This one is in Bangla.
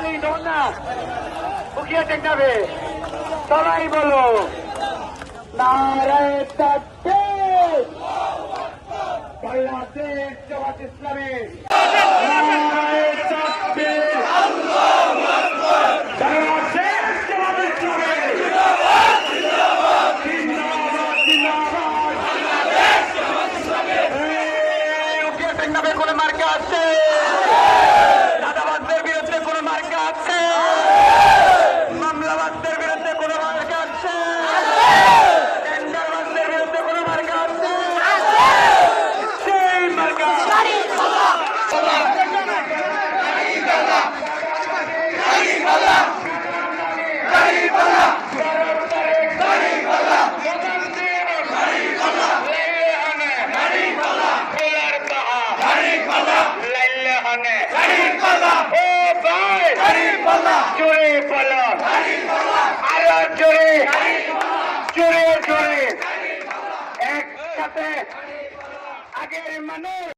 খালি নন না মুখিয়া টেকনাবে সবাই বলো নারায়ে তাকবীর বাংলাদেশ জামাত ইসলামী নারায়ে তাকবীর আল্লাহু আকবার বাংলাদেশ জামাত ইসলামী জিন্দাবাদ জিন্দাবাদ জিন্দাবাদ জিন্দাবাদ বাংলাদেশ জামাত ইসলামী মুখিয়া টেকনাবে কোন মার্কা আছে দাদাবাদের বিরুদ্ধে কোন মার্কা আছে মামলাবাদের বিরুদ্ধে কোন মার্কা আছে টেন্ডারবাদের বিরুদ্ধে কোন মার্কা আছে সেই মার্কা জোরে বলো আরো জোরে জোরে জোরে একসাথে আগের মানুষ